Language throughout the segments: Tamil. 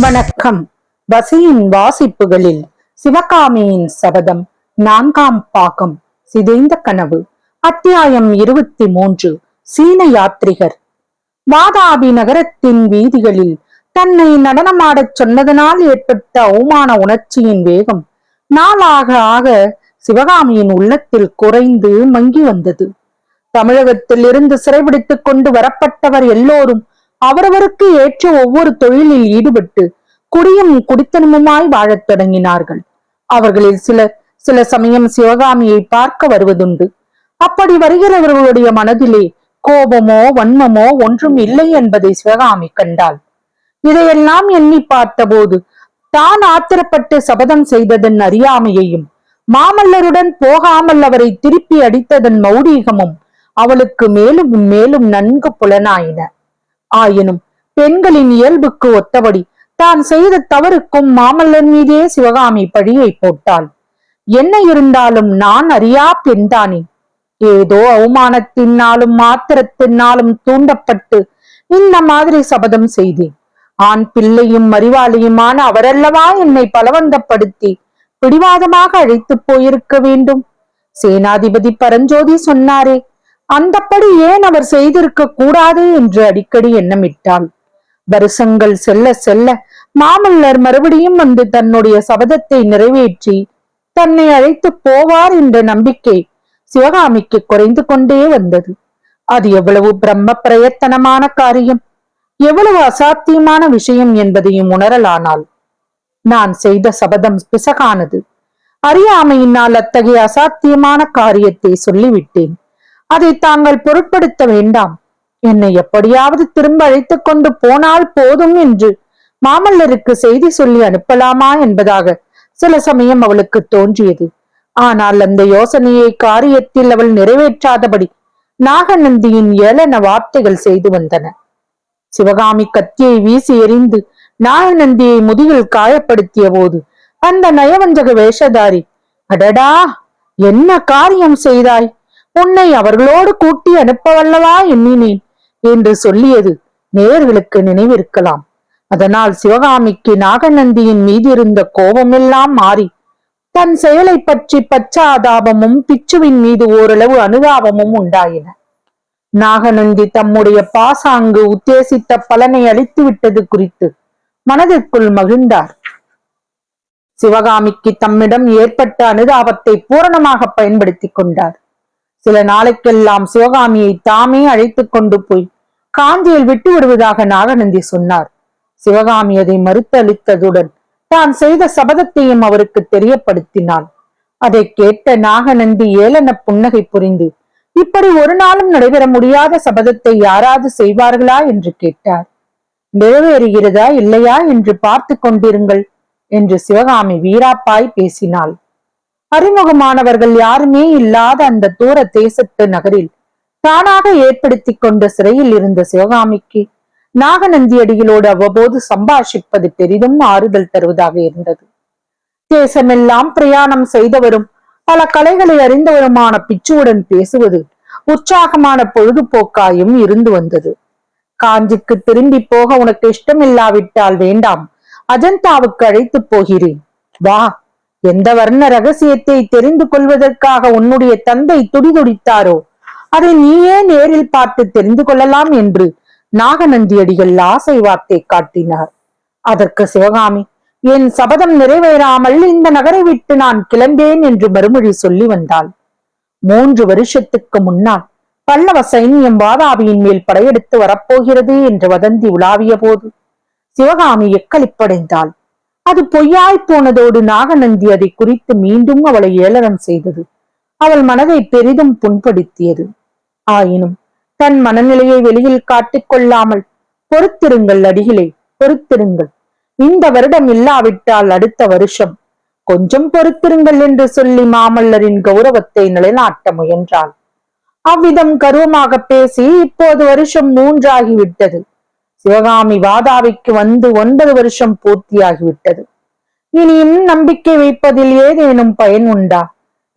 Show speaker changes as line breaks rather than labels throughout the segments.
வணக்கம். வசியின் வாசிப்புகளில் சிவகாமியின் சபதம் 4ஆம் பாகம். சிதைந்த கனவு. அத்தியாயம் 23. சீன யாத்ரிகர். வாதாபி நகரத்தின் வீதிகளில் தன்னை நடனமாடச் சொன்னதனால் ஏற்பட்ட அவமான உணர்ச்சியின் வேகம் நாளாக ஆக சிவகாமியின் உள்ளத்தில் குறைந்து மங்கி வந்தது. தமிழகத்தில் இருந்து சிறைபிடித்துக் கொண்டு வரப்பட்டவர் எல்லோரும் அவரவருக்கு ஏற்ற ஒவ்வொரு தொழிலில் ஈடுபட்டு குடியும் குடித்தனமுமாய் வாழத் தொடங்கினார்கள். அவர்களில் சில சமயம் சிவகாமியை பார்க்க வருவதுண்டு. அப்படி வருகிறவர்களுடைய மனதிலே கோபமோ வன்மமோ ஒன்றும் இல்லை என்பதை சிவகாமி கண்டாள். இதையெல்லாம் எண்ணி பார்த்தபோது தான் ஆத்திரப்பட்டு சபதம் செய்ததன் அறியாமையையும் மாமல்லருடன் போகாமல் அவரை திருப்பி அடித்ததன் மௌடீகமும் அவளுக்கு மேலும் மேலும் நன்கு புலனாயின. ஆயினும் பெண்களின் இயல்புக்கு ஒத்தபடி தான் செய்த தவறுக்கும் மாமல்லர் மீதே சிவகாமி பழியை போட்டாள். என்ன இருந்தாலும் நான் அறியா பெண்தானே. ஏதோ அவமானத்தினாலும் மாத்திரத்தினாலும் தூண்டப்பட்டு இந்த மாதிரி சபதம் செய்தேன். ஆண் பிள்ளையும் அறிவாளியுமான அவரல்லவா என்னை பலவந்தப்படுத்தி பிடிவாதமாக அழைத்து போயிருக்க வேண்டும். சேனாதிபதி பரஞ்சோதி சொன்னாரே, அந்தப்படி ஏன் அவர் செய்திருக்க கூடாது என்று அடிக்கடி எண்ணமிட்டாள். வருஷங்கள் செல்ல செல்ல மாமல்லர் மறுபடியும் வந்து தன்னுடைய சபதத்தை நிறைவேற்றி தன்னை அழைத்து போவார் என்ற நம்பிக்கை சிவகாமிக்கு குறைந்து கொண்டே வந்தது. அது எவ்வளவு பிரம்ம பிரயத்தனமான காரியம், எவ்வளவு அசாத்தியமான விஷயம் என்பதையும் உணரலானாள். நான் செய்த சபதம் பிசகானது. அறியாமையினால் அத்தகைய அசாத்தியமான காரியத்தை சொல்லிவிட்டேன். அதை தாங்கள் பொருட்படுத்த வேண்டாம். என்னை எப்படியாவது திரும்ப அழைத்துக் கொண்டு போனால் போதும் என்று மாமல்லருக்கு செய்தி சொல்லி அனுப்பலாமா என்பதாக சில சமயம் அவளுக்கு தோன்றியது. ஆனால் அந்த யோசனையை காரியத்தில் அவள் நிறைவேற்றாதபடி நாகநந்தியின் ஏளன வார்த்தைகள் செய்து வந்தன. சிவகாமி கத்தியை வீசி எறிந்து நாகநந்தியை முதுகில் காயப்படுத்திய போது அந்த நயவஞ்சக வேஷதாரி, அடடா, என்ன காரியம் செய்தாய், உன்னை அவர்களோடு கூட்டி அனுப்பவல்லவா எண்ணினேன் என்று சொல்லியது நேயர்களுக்கு நினைவிருக்கலாம். அதனால் சிவகாமிக்கு நாகநந்தியின் மீது இருந்த கோபமெல்லாம் மாறி தன் செயலை பற்றி பச்சாதாபமும் பிச்சுவின் மீது ஓரளவு அனுதாபமும் உண்டாயின. நாகநந்தி தம்முடைய பாசாங்கு உத்தேசித்த பலனை அளித்து விட்டது குறித்து மனதிற்குள் மகிழ்ந்தார். சிவகாமிக்கு தம்மிடம் ஏற்பட்ட அனுதாபத்தை பூரணமாக பயன்படுத்தி கொண்டார். சில நாளைக்கெல்லாம் சிவகாமியை தாமே அழைத்து கொண்டு போய் காஞ்சியில் விட்டு விடுவதாக நாகநந்தி சொன்னார். சிவகாமி அதை மறுத்தளித்ததுடன் தான் செய்த சபதத்தையும் அவருக்கு தெரியப்படுத்தினாள். அதை கேட்ட நாகநந்தி ஏளன புன்னகை புரிந்து, இப்படி ஒரு நாளும் நடைபெற முடியாத சபதத்தை யாராவது செய்வார்களா என்று கேட்டார். நிறைவேறுகிறதா இல்லையா என்று பார்த்து கொண்டிருங்கள் என்று சிவகாமி வீராப்பாய் பேசினாள். அறிமுகமானவர்கள் யாருமே இல்லாத அந்த தூர தேசத்து நகரில் தானாக ஏற்படுத்தி கொண்ட சிறையில் இருந்த சிவகாமிக்கு நாகநந்தி அடிகளோடு அவ்வப்போது சம்பாஷிப்பது பெரிதும் ஆறுதல் தருவதாக இருந்தது. தேசமெல்லாம் பிரயாணம் செய்தவரும் பல கலைகளை அறிந்தவருமான பிச்சுவுடன் பேசுவது உற்சாகமான பொழுதுபோக்காயும் இருந்து வந்தது. காஞ்சிக்கு திரும்பி போக உனக்கு இஷ்டமில்லாவிட்டால் வேண்டாம், அஜந்தாவுக்கு அழைத்து போகிறேன், வா. எந்த வர்ண ரகசியத்தை தெரிந்து கொள்வதற்காக உன்னுடைய தந்தை துடிதுடித்தாரோ அதை நீயே நேரில் பார்த்து தெரிந்து கொள்ளலாம் என்று நாகநந்தி அடிகள் ஆசை வார்த்தை காட்டினார். அதற்கு சிவகாமி, என் சபதம் நிறைவேறாமல் இந்த நகரை விட்டு நான் கிளம்பேன் என்று மறுமொழி சொல்லி வந்தாள். 3 வருஷத்துக்கு முன்னால் பல்லவ சைன்யம் வாதாபியின் மேல் படையெடுத்து வரப்போகிறது என்று வதந்தி உலாவிய போது சிவகாமி எக்களிப்படைந்தாள். அது பொய்யாய் போனதோடு நாகநந்தி அதை குறித்து மீண்டும் அவளை ஏளனம் செய்தது அவள் மனதை பெரிதும் புண்படுத்தியது. ஆயினும் தன் மனநிலையை வெளியில் காட்டிக் கொள்ளாமல், பொறுத்திருங்கள் அடிகளே, பொறுத்திருங்கள், இந்த வருடம் இல்லாவிட்டால் அடுத்த வருஷம், கொஞ்சம் பொறுத்திருங்கள் என்று சொல்லி மாமல்லரின் கௌரவத்தை நிலைநாட்ட முயன்றாள். அவ்விதம் கர்வமாக பேசி இப்போது வருஷம் 3 ஆகிவிட்டது. சிவகாமி வாதாபிக்கு வந்து 9 வருஷம் பூர்த்தியாகிவிட்டது. இனியும் நம்பிக்கை வைப்பதில் ஏதேனும் பயன் உண்டா?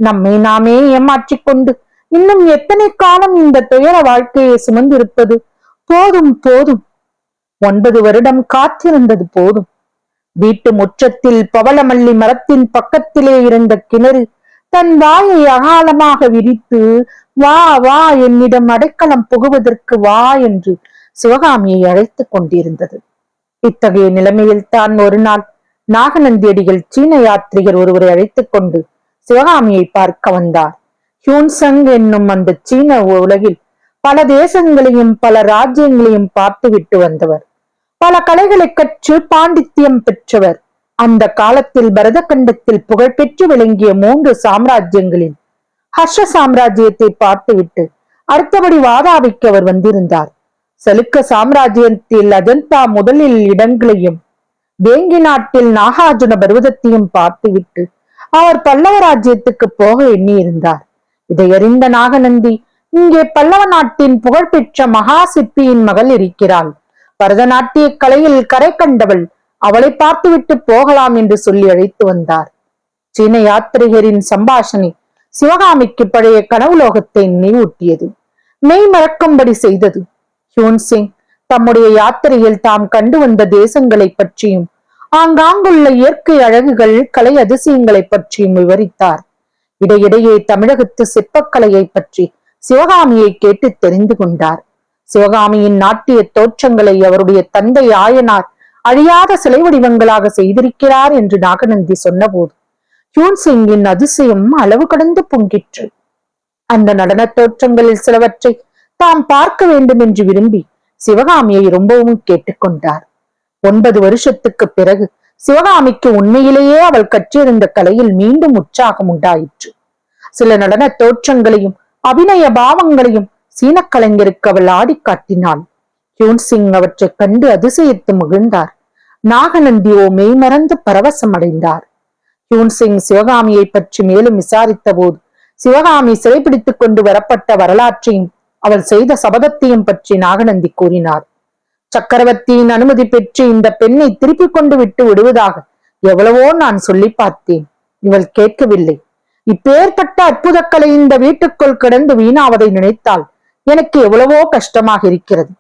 நம்மை நாமே ஏமாற்றிக் கொண்டு இன்னும் எத்தனை காலம் இந்த துயர வாழ்க்கையை சுமந்திருப்பது? போதும் போதும், 9 வருடம் காத்திருந்தது போதும். வீட்டு முற்றத்தில் பவளமல்லி மரத்தின் பக்கத்திலே இருந்த கிணறு தன் வாயை அகாலமாக விரித்து, வா வா, என்னிடம் அடைக்கலம் புகுவதற்கு வா என்று சிவகாமியை அழைத்துக் கொண்டிருந்தது. இத்தகைய நிலைமையில் தான் ஒரு நாள் நாகநந்தியடிகள் சீன யாத்ரிகர் ஒருவரை அழைத்துக் கொண்டு சிவகாமியை பார்க்க வந்தார். ஹியூன்சங் என்னும் அந்த சீன உலகில் பல தேசங்களையும் பல ராஜ்யங்களையும் பார்த்து விட்டு வந்தவர். பல கலைகளை கற்று பாண்டித்யம் பெற்றவர். அந்த காலத்தில் பரத கண்டத்தில் புகழ்பெற்று விளங்கிய 3 சாம்ராஜ்யங்களில் ஹர்ஷ சாம்ராஜ்யத்தை பார்த்துவிட்டு அடுத்தபடி வாதாபிக்கு அவர் வந்திருந்தார். சலுக்க சாம்ராஜ்யத்தில் அஜந்தா முதலில் இடங்களையும் வேங்கி நாட்டில் நாகார்ஜுன பர்வதத்தையும் பார்த்துவிட்டு அவர் பல்லவ ராஜ்யத்துக்கு போக எண்ணியிருந்தார். இதை அறிந்த நாகநந்தி, இங்கே பல்லவ நாட்டின் புகழ்பெற்ற மகா சிற்பியின் மகள் இருக்கிறாள், பரதநாட்டிய கலையில் கரை கண்டவள், அவளை பார்த்துவிட்டு போகலாம் என்று சொல்லி அழைத்து வந்தார். சீன யாத்திரிகரின் சம்பாஷணை சிவகாமிக்கு பழைய கனவுலோகத்தை நினைவூட்டியது, மெய் மறக்கும்படி செய்தது. ஹியூன்சிங் தம்முடைய யாத்திரையில் தாம் கண்டு வந்த தேசங்களை பற்றியும் ஆங்காங்குள்ள இயற்கை அழகுகள், கலை அதிசயங்களை பற்றியும் விவரித்தார். இடையிடையே தமிழகத்து சிற்பக்கலையை பற்றி சிவகாமியை கேட்டு தெரிந்து கொண்டார். சிவகாமியின் நாட்டிய தோற்றங்களை அவருடைய தந்தை ஆயனார் அழியாத சிலை வடிவங்களாக செய்திருக்கிறார் என்று நாகநந்தி சொன்னபோது ஹியூன்சிங்கின் அதிசயம் அளவு கடந்து பொங்கிற்று. அந்த நடன தோற்றங்களில் சிலவற்றை தாம் பார்க்க வேண்டும் என்று விரும்பி சிவகாமியை ரொம்பவும் கேட்டுக்கொண்டார். 9 வருஷத்துக்கு பிறகு சிவகாமிக்கு உண்மையிலேயே அவள் கற்றிருந்த கலையில் மீண்டும் உற்சாகம் உண்டாயிற்று. சில நடன தோற்றங்களையும் அபிநய பாவங்களையும் சீன கலைஞருக்கு அவள் ஆடி காட்டினாள். ஹியூன்சிங் அவற்றை கண்டு அதிசயித்து மகிழ்ந்தார். நாகநந்தியோ மெய்மறந்து பரவசம் அடைந்தார். ஹியூன்சிங் சிவகாமியை பற்றி மேலும் விசாரித்த போது சிவகாமி சிறைபிடித்துக் கொண்டு வரப்பட்ட வரலாற்றையும் அவள் செய்த சபதத்தையும் பற்றி நாகநந்தி கூறினார். சக்கரவர்த்தியின் அனுமதி பெற்று இந்த பெண்ணை திருப்பிக் கொண்டு விட்டு விடுவதாக எவ்வளவோ நான் சொல்லி பார்த்தேன். இவள் கேட்கவில்லை. இப்பேற்பட்ட அற்புத கலை இந்த வீட்டுக்குள் கிடந்து வீணாவதை நினைத்தால் எனக்கு எவ்வளவோ கஷ்டமாக இருக்கிறது.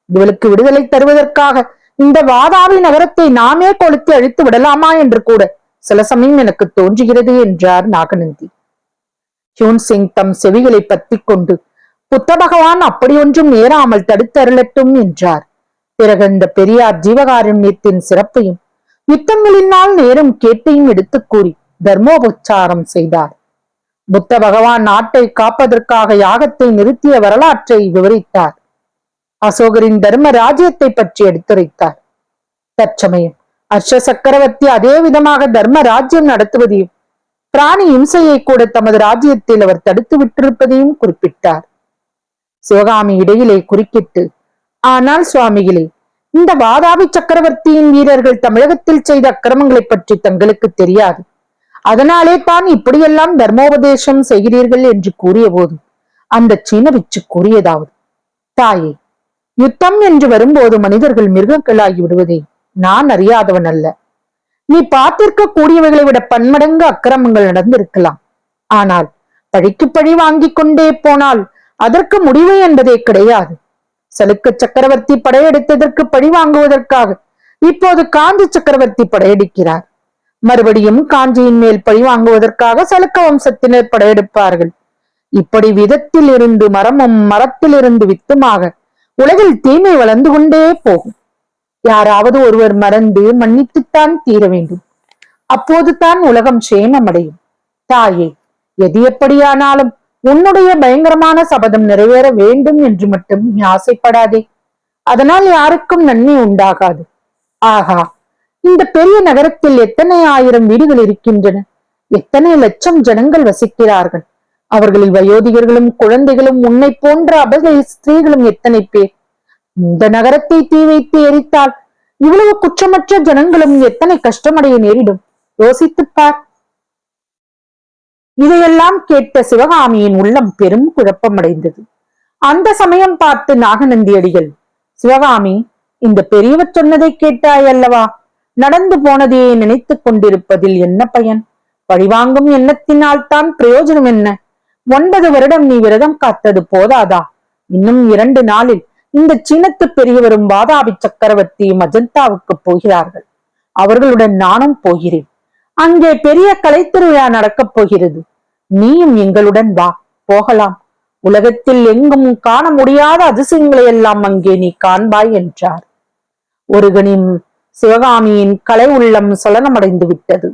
இவளுக்கு விடுதலை தருவதற்காக இந்த வாதாபி நகரத்தை நாமே கொளுத்து அழித்து விடலாமா என்று கூட சில சமயம் எனக்கு தோன்றுகிறது என்றார் நாகநந்தி. ஹியூன்சிங் தம் செவிகளை பத்தி கொண்டு, புத்த பகவான் அப்படி ஒன்றும் நேராமல் தடுத்தருளட்டும் என்றார். பிறகு அந்த பெரியார் ஜீவகாருண்யத்தின் சிறப்பையும் யுத்தங்களினால் நேரும் கேட்டையும் எடுத்துக் கூறி தர்மோபச்சாரம் செய்தார். புத்த பகவான் நாட்டை காப்பதற்காக யாகத்தை நிறுத்திய வரலாற்றை விவரித்தார். அசோகரின் தர்ம ராஜ்யத்தை பற்றி எடுத்துரைத்தார். தற்சமயம் ஹர்ஷ சக்கரவர்த்தி அதே விதமாக தர்ம ராஜ்யம் நடத்துவதையும் பிராணி இம்சையை கூட தமது ராஜ்யத்தில் அவர் தடுத்து விட்டிருப்பதையும் குறிப்பிட்டார். சிவகாமி இடையிலே குறுக்கிட்டு, ஆனால் சுவாமிகளே, இந்த வாதாபி சக்கரவர்த்தியின் வீரர்கள் தமிழகத்தில் செய்த அக்கிரமங்களை பற்றி தங்களுக்கு தெரியாது, அதனாலே தான் இப்படியெல்லாம் தர்மோபதேசம் செய்கிறீர்கள் என்று கூறிய போது அந்த சீன பிச்சு கூறியதாவது, தாயே, யுத்தம் என்று வரும்போது மனிதர்கள் மிருகங்களாகி விடுவதை நான் அறியாதவன் அல்ல. நீ பார்த்திருக்க கூடியவைகளை விட பன்மடங்கு அக்கிரமங்கள் நடந்திருக்கலாம். ஆனால் பழிக்கு பழி வாங்கிக் கொண்டே போனால் அதற்கு முடிவு என்பதே கிடையாது. சலுக்க சக்கரவர்த்தி படையெடுத்ததற்கு பழி வாங்குவதற்காக இப்போது காஞ்சி சக்கரவர்த்தி படையெடுக்கிறார். மறுபடியும் காஞ்சியின் மேல் பழி வாங்குவதற்காக சலுக்க வம்சத்தினர் படையெடுப்பார்கள். இப்படி விதத்தில் இருந்து மரமும் மரத்திலிருந்து வித்துமாக உலகில் தீமை வளர்ந்து கொண்டே போகும். யாராவது ஒருவர் மறந்து மன்னித்துத்தான் தீர வேண்டும். அப்போது தான் உலகம் சேமமடையும். தாயே, எது எப்படியானாலும் உன்னுடைய பயங்கரமான சபதம் நிறைவேற வேண்டும் என்று மட்டும் நீ ஆசைப்படாதே. அதனால் யாருக்கும் நன்மை உண்டாகாது. ஆகா, இந்த பெரிய நகரத்தில் எத்தனை ஆயிரம் வீடுகள் இருக்கின்றன, எத்தனை லட்சம் ஜனங்கள் வசிக்கிறார்கள். அவர்களில் வயோதிகர்களும் குழந்தைகளும் உன்னை போன்ற அபலை ஸ்திரீகளும் எத்தனை பேர். இந்த நகரத்தை தீ வைத்து எரித்தால் இவ்வளவு குற்றமற்ற ஜனங்களும் எத்தனை கஷ்டமடைய நேரிடும், யோசித்துப்பார். இதையெல்லாம் கேட்ட சிவகாமியின் உள்ளம் பெரும் குழப்பமடைந்தது. அந்த சமயம் பார்த்து நாகநந்தியடிகள், சிவகாமி, இந்த பெரியவர் சொன்னதை கேட்டாய் அல்லவா? நடந்து போனதையே நினைத்துக் கொண்டிருப்பதில் என்ன பயன்? பழிவாங்கும் எண்ணத்தினால் தான் பிரயோஜனம் என்ன? 9 வருடம் நீ விரதம் காத்தது போதாதா? இன்னும் 2 நாளில் இந்த சீனத்து பெரியவரும் வாதாபி சக்கரவர்த்தியும் அஜந்தாவுக்கு போகிறார்கள். அவர்களுடன் நானும் போகிறேன். அங்கே பெரிய கலைத்திருவிழா நடக்கப் போகிறது. நீயும் எங்களுடன் வா, போகலாம். உலகத்தில் எங்கும் காண முடியாத அதிசயங்களை எல்லாம் அங்கே நீ காண்பாய் என்றார். ஒரு கணம் சிவகாமியின் கலை உள்ளம் சலனமடைந்து விட்டது.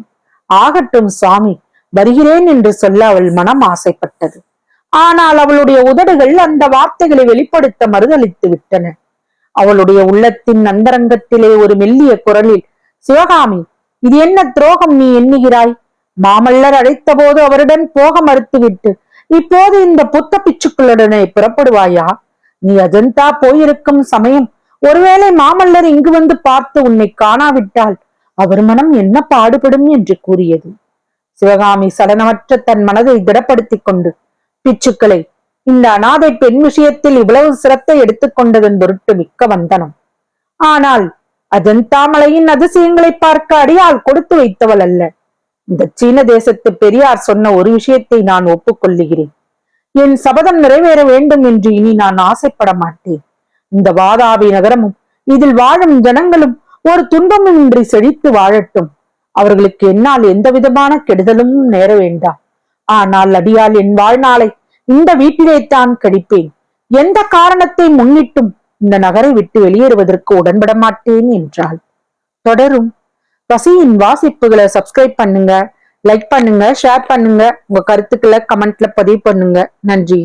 ஆகட்டும் சுவாமி, வருகிறேன் என்று சொல்ல அவள் மனம் ஆசைப்பட்டது. ஆனால் அவளுடைய உதடுகள் அந்த வார்த்தைகளை வெளிப்படுத்த மறுதளித்து விட்டன. அவளுடைய உள்ளத்தின் அந்தரங்கத்திலே ஒரு மெல்லிய குரலில், சிவகாமி, இது என்ன துரோகம் நீ எண்ணுகிறாய்? மாமல்லர் அழைத்த போது அவருடன் போக மறுத்துவிட்டு இப்போது இந்த புத்த பிச்சுக்களுடனே புறப்படுவாயா? நீ அஜந்தா போயிருக்கும் சமயம் ஒருவேளை மாமல்லர் இங்கு வந்து பார்த்து உன்னை காணாவிட்டால் அவர் மனம் என்ன பாடுபடும் என்று கூறியது. சிவகாமி சலனமற்ற தன் மனதை திடப்படுத்திக் கொண்டு, பிச்சுக்களை, இந்த அனாதை பெண் விஷயத்தில் இவ்வளவு சிரத்தை எடுத்துக்கொண்டதன் பொருட்டு மிக்க வந்தனம். ஆனால் அஜந்தா மலையின் அதிசயங்களை பார்க்க அடியால் கொடுத்து வைத்தவள் அல்ல. இந்த சீன தேசத்து பெரியார் சொன்ன ஒரு விஷயத்தை நான் ஒப்புக்கொள்ளுகிறேன். என் சபதம் நிறைவேற வேண்டும் என்று இனி நான் ஆசைப்பட மாட்டேன். இந்த வாதாபி நகரமும் இதில் வாழும் ஜனங்களும் ஒரு துன்பமின்றி செழித்து வாழட்டும். அவர்களுக்கு என்னால் எந்த விதமான கெடுதலும் நேர வேண்டாம். ஆனால் அடியால் என் வாழ்நாளை இந்த வீட்டிலே தான் கழிப்பேன். எந்த காரணத்தை முன்னிட்டும் இந்த நகரை விட்டு வெளியேறுவதற்கு உடன்பட மாட்டேன் என்றாள். தொடரும். பசியின் வாசிப்புகளை சப்ஸ்கிரைப் பண்ணுங்க, லைக் பண்ணுங்க, ஷேர் பண்ணுங்க, உங்க கருத்துக்களை கமெண்ட்ல பதிவு பண்ணுங்க. நன்றி.